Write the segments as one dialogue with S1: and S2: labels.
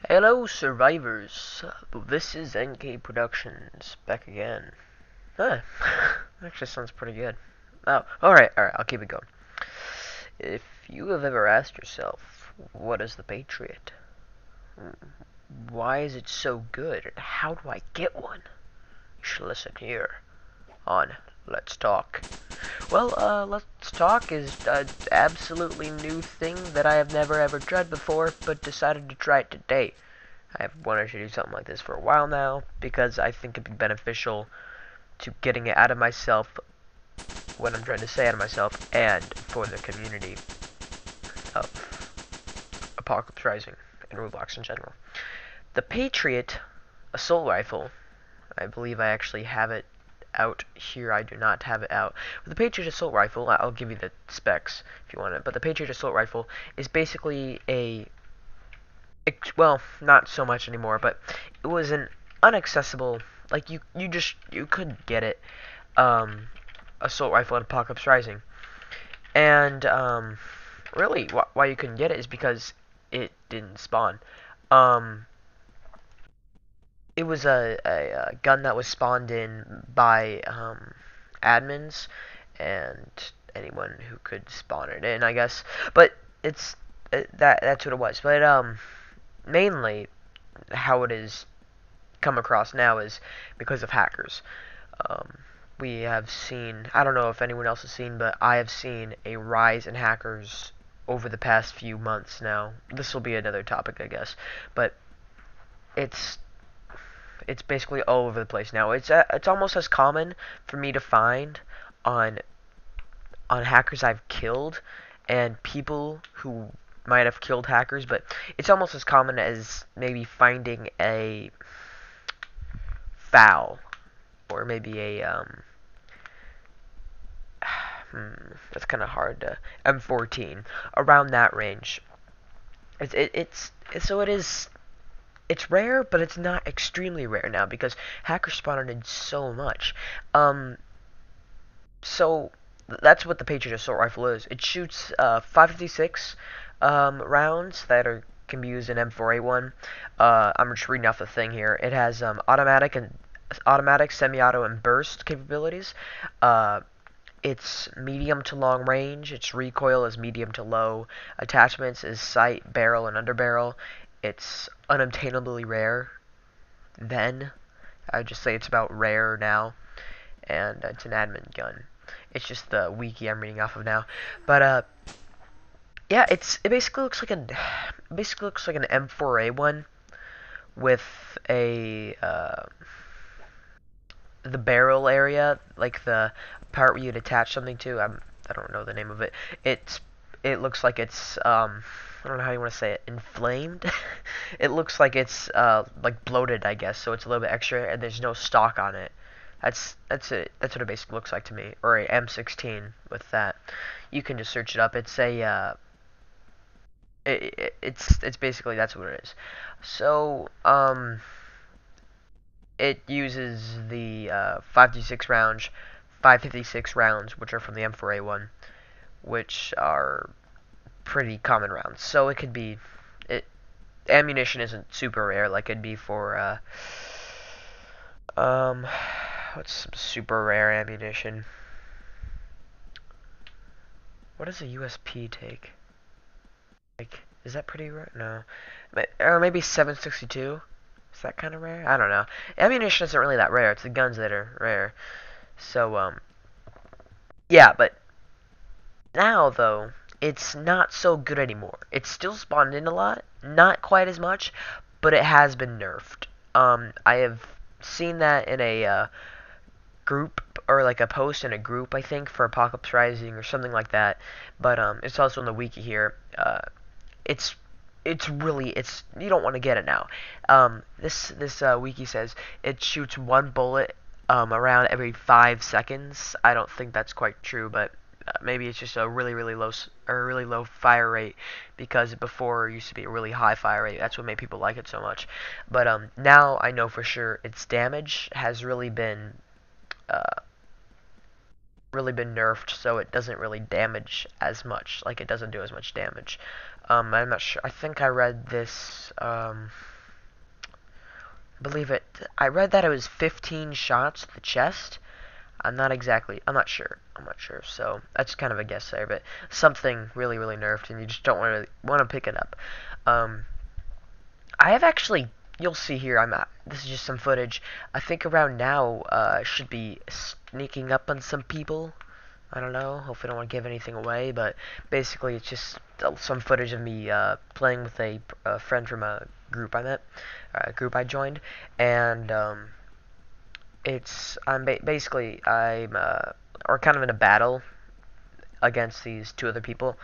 S1: Hello, survivors. This is NK Productions back again. Huh. Actually sounds pretty good. Oh, alright, I'll keep it going. If you have ever asked yourself, what is the Patriot? Why is it so good, and how do I get one? You should listen here on Let's Talk. Well, Let's Talk is an absolutely new thing that I have never ever tried before, but decided to try it today. I've wanted to do something like this for a while now because I think it'd be beneficial to getting it out of myself, what I'm trying to say out of myself, and for the community of Apocalypse Rising and Roblox in general. The Patriot assault rifle, I believe I actually have it out here. I do not have it out. With the Patriot assault rifle, I'll give you the specs if you want it, but the Patriot assault rifle is basically well, not so much anymore, but it was an unaccessible, like you couldn't get it, assault rifle in Apocalypse Rising. And really why you couldn't get it is because it didn't spawn. um it was a gun that was spawned in by admins and anyone who could spawn it in, I guess. But that's what it was. But mainly how it is come across now is because of hackers. Um, we have seen, I don't know if anyone else has seen, but I have seen a rise in hackers over the past few months now. This will be another topic, I guess, but it's it's basically all over the place now. It's almost as common for me to find on hackers I've killed and people who might have killed hackers, but it's almost as common as maybe finding a foul or maybe a that's kind of hard to M14 around that range. So it is. It's rare, but it's not extremely rare now because hackers spawn in so much. Um, so that's what the Patriot assault rifle is. It shoots 556 rounds that are can be used in M4A1. I'm just reading off the thing here. It has automatic, semi-auto, and burst capabilities. It's medium to long range. Its recoil is medium to low. Attachments is sight, barrel, and underbarrel. It's unobtainably rare. Then I'd just say it's about rare now, and it's an admin gun. It's just the wiki I'm reading off of now. But yeah, it basically looks like an M4A1 with a the barrel area, like the part where you'd attach something to. I don't know the name of it. It looks like it's I don't know how you want to say it, inflamed. It looks like it's like bloated, I guess. So it's a little bit extra, and there's no stock on it. That's it. That's what it basically looks like to me. Or a M16 with that. You can just search it up. It's a it's basically that's what it is. So it uses the 556 rounds, which are from the M4A1, which are pretty common rounds. So it could be, ammunition isn't super rare like it'd be for um what's some super rare ammunition? What does a USP take? Like, is that pretty rare? No, or maybe 762. Is that kind of rare? I don't know. Ammunition isn't really that rare. It's the guns that are rare. So yeah, but now though, it's not so good anymore. It's still spawned in a lot, not quite as much, but it has been nerfed. I have seen that in a group, or like a post in a group, I think, for Apocalypse Rising or something like that. But it's also in the wiki here. It's it's you don't want to get it now. This wiki says it shoots one bullet around every 5 seconds. I don't think that's quite true, but maybe it's just a really low fire rate, because before it used to be a really high fire rate. That's what made people like it so much. But now I know for sure its damage has uh, really been nerfed, so it doesn't really damage as much. Like, it doesn't do as much damage. I'm not sure. I think I read this. I believe it. I read that it was 15 shots to the chest. I'm not sure. I'm not sure. So that's kind of a guess there, but something really, really nerfed, and you just don't want to pick it up. Um, I have actually. You'll see here. This is just some footage. I think around now, should be sneaking up on some people. I don't know. Hopefully, I don't want to give anything away, but basically, it's just some footage of me playing with a friend from a group I met, a group I joined, and basically I'm or kind of in a battle against these two other people.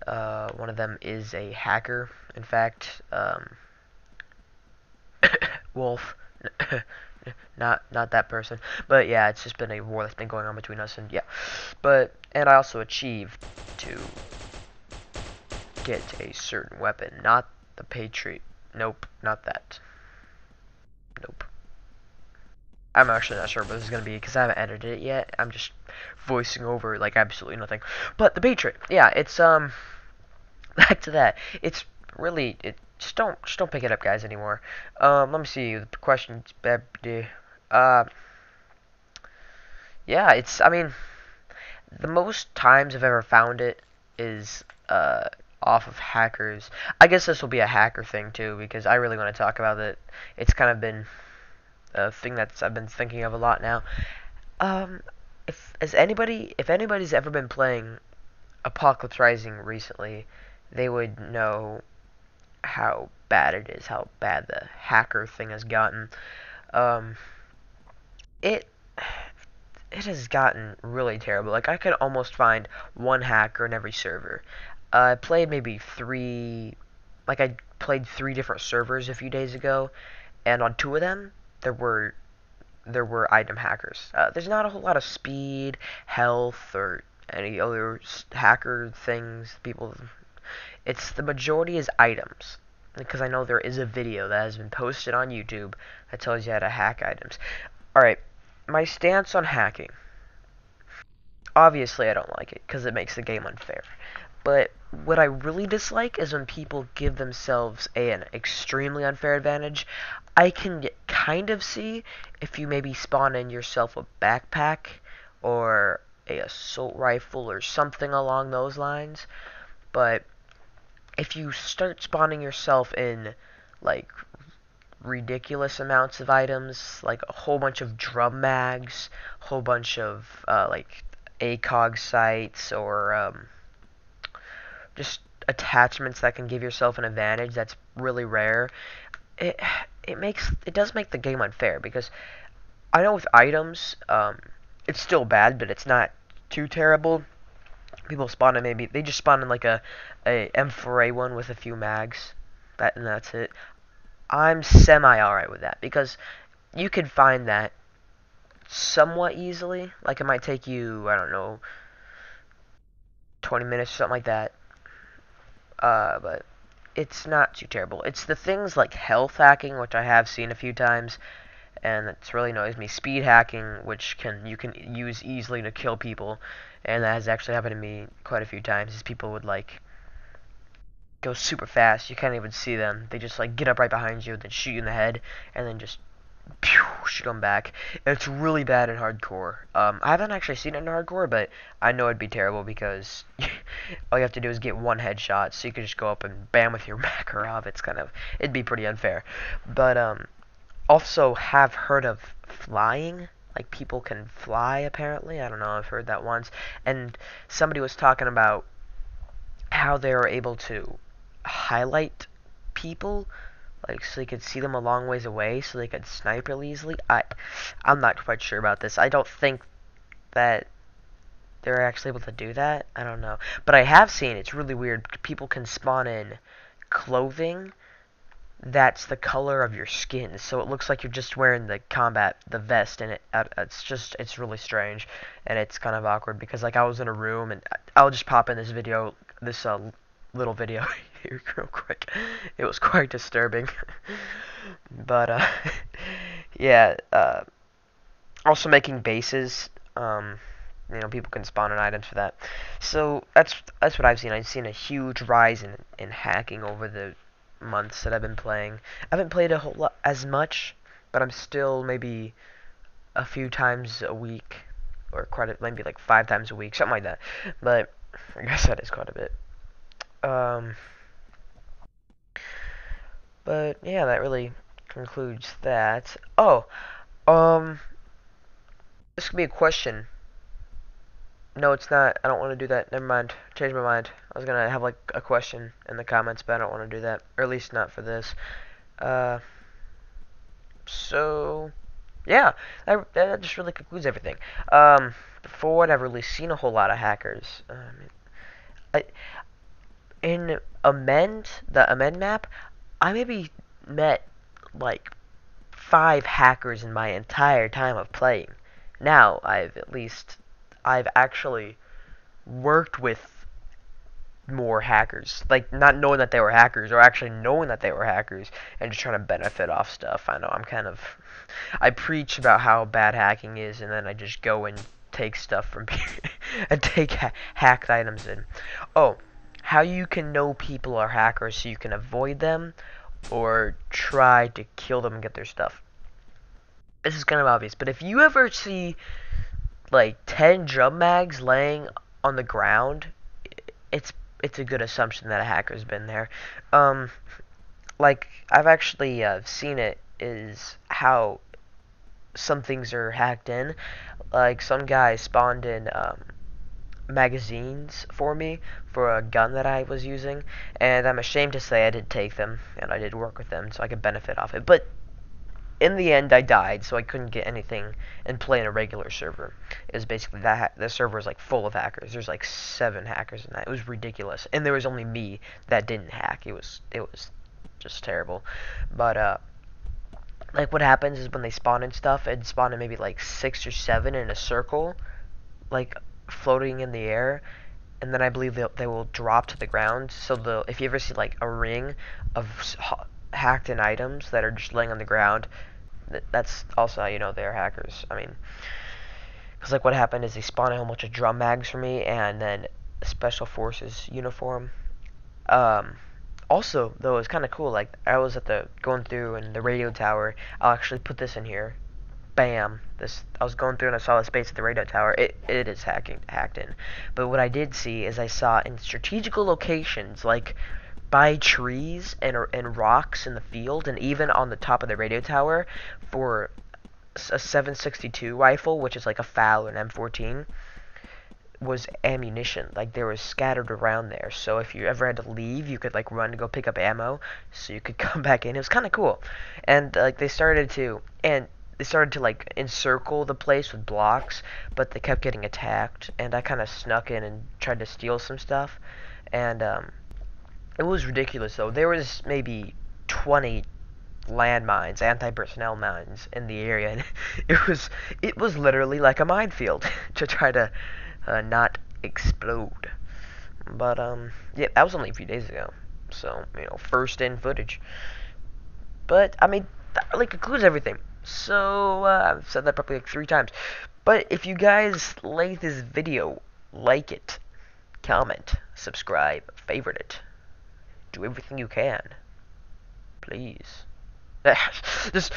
S1: One of them is a hacker. In fact, Wolf. Not that person, but yeah, it's just been a war that's been going on between us, and yeah, and I also achieved to get a certain weapon, not the Patriot. Nope, not that. Nope. I'm actually not sure what this is gonna be because I haven't edited it yet. I'm just voicing over like absolutely nothing. But the Patriot, yeah, it's back to that. It's really just don't pick it up, guys, anymore. Let me see the questions. Yeah, I mean, the most times I've ever found it is off of hackers. I guess this will be a hacker thing too because I really want to talk about it. It's kind of been a thing that I've been thinking of a lot now. Um, if anybody's ever been playing Apocalypse Rising recently, they would know how bad it is, how bad the hacker thing has gotten. Um, it it has gotten really terrible. Like I could almost find one hacker in every server. I played maybe I played 3 different servers a few days ago, and on 2 of them there were item hackers. There's not a whole lot of speed, health, or any other hacker things. It's the majority is items. Because I know there is a video that has been posted on YouTube that tells you how to hack items. Alright, my stance on hacking. Obviously, I don't like it because it makes the game unfair. But what I really dislike is when people give themselves an extremely unfair advantage. I can kind of see if you maybe spawn in yourself a backpack or a assault rifle or something along those lines. But if you start spawning yourself in like ridiculous amounts of items, like a whole bunch of drum mags, a whole bunch of like ACOG sites, or just attachments that can give yourself an advantage that's really rare, it it does make the game unfair because I know with items, it's still bad, but it's not too terrible. People spawn in maybe they just spawn in like a M4A1 with a few mags, and that's it. I'm semi alright with that because you could find that somewhat easily. Like it might take you, I don't know, 20 minutes or something like that. But it's not too terrible. It's the things like health hacking, which I have seen a few times, and it's really annoys me. Speed hacking, which you can use easily to kill people, and that has actually happened to me quite a few times. Is people would like go super fast. You can't even see them. They just like get up right behind you, then shoot you in the head, and then just pew, shoot them back. It's really bad in hardcore. I haven't actually seen it in hardcore, but I know it'd be terrible because all you have to do is get one headshot, so you can just go up and bam with your Makarov. It'd be pretty unfair. But also have heard of flying. Like people can fly apparently. I don't know. I've heard that once, and somebody was talking about how they were able to highlight people, like so you could see them a long ways away, so they could snipe really easily. I'm not quite sure about this. I don't think that they're actually able to do that. I don't know, but I have seen it's really weird. People can spawn in clothing that's the color of your skin, so it looks like you're just wearing the vest, and it's really strange, and it's kind of awkward because like I was in a room, and I'll just pop in this little video here real quick. It was quite disturbing. But yeah, also making bases, people can spawn in items for that. So that's what I've seen. I've seen a huge rise in hacking over the months that I've been playing. I haven't played a whole lot as much but I'm still maybe a few times a week, or maybe like 5 times a week, something like that. But I guess that is quite a bit. But yeah, that really concludes that. Oh, um, this could be a question. No, it's not. I don't want to do that. Never mind. Change my mind. I was gonna have like a question in the comments, but I don't want to do that. Or at least not for this. Uh, so yeah, that just really concludes everything. Before I've really seen a whole lot of hackers. I, in the amend map, I maybe met like 5 hackers in my entire time of playing. Now I've actually worked with more hackers, like not knowing that they were hackers, or actually knowing that they were hackers and just trying to benefit off stuff. I know I preach about how bad hacking is, and then I just go and take stuff from people and take hacked items in. Oh, how you can know people are hackers so you can avoid them or try to kill them and get their stuff. This is kind of obvious, but if you ever see like 10 drum mags laying on the ground, it's it's a good assumption that a hacker's been there. Um, like I've actually seen it is how some things are hacked in. Like some guy spawned in magazines for me for a gun that I was using, and I'm ashamed to say I did take them and I did work with them so I could benefit off it. But in the end, I died, so I couldn't get anything and play in a regular server. It was basically that the server was like full of hackers. There's like 7 hackers in that. It was ridiculous, and there was only me that didn't hack. It was just terrible. But like what happens is when they spawn in stuff, it'd spawn in maybe like 6 or 7 in a circle, like floating in the air, and then I believe they will drop to the ground. So if you ever see like a ring of hacked in items that are just laying on the ground, that's also how you know they're hackers. I mean, because like what happened is they spawned a whole bunch of drum mags for me, and then a special forces uniform. Also, though, it's kind of cool. Like I was going through in the radio tower. I'll actually put this in here. Bam! I was going through and I saw the space at the radio tower. It is hacked in. But what I did see is I saw in strategical locations like by trees and rocks in the field, and even on the top of the radio tower, for a 7.62 rifle, which is like a FAL or an M14, was ammunition. Like they were scattered around there. So if you ever had to leave, you could like run to go pick up ammo, so you could come back in. It was kind of cool. And like they started to like encircle the place with blocks, but they kept getting attacked. And I kind of snuck in and tried to steal some stuff, and it was ridiculous though. There was maybe 20 landmines, anti-personnel mines in the area, and it was literally like a minefield to try to not explode. But yeah, that was only a few days ago, so first in footage. But I mean, that really concludes everything. So I've said that probably like 3 times. But if you guys like this video, like it, comment, subscribe, favorite it. Do everything you can. Please. Just,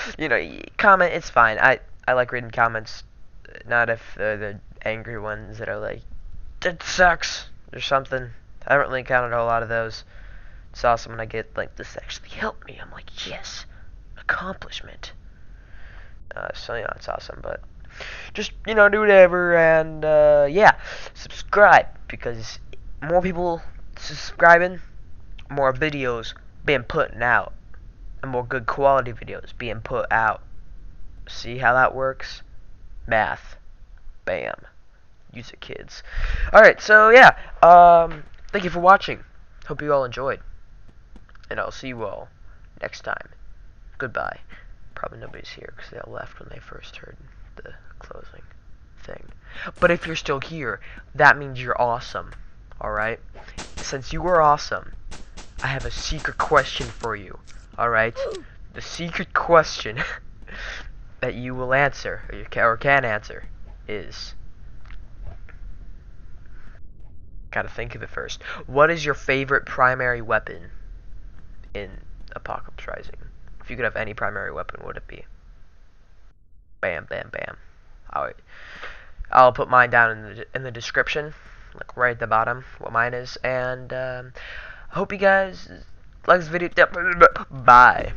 S1: comment, it's fine. I like reading comments. Not if they're the angry ones that are like, that sucks, or something. I haven't really encountered a whole lot of those. It's awesome when I get, like, this actually helped me. I'm like, yes, accomplishment. So, it's awesome, but just, do whatever, and, yeah, subscribe, because more people subscribing, more videos being put out, and more good quality videos being put out. See how that works? Math. Bam. Use it, kids. Alright, so yeah, thank you for watching. Hope you all enjoyed. And I'll see you all next time. Goodbye. Probably nobody's here because they all left when they first heard the closing thing. But if you're still here, that means you're awesome. Alright? Since you are awesome, I have a secret question for you. Alright? The secret question that you will answer, or can answer, is... Gotta think of it first. What is your favorite primary weapon in Apocalypse Rising? If you could have any primary weapon, what would it be? Bam, bam, bam. I'll put mine down in the description, like right at the bottom, what mine is. And I hope you guys like this video. Bye.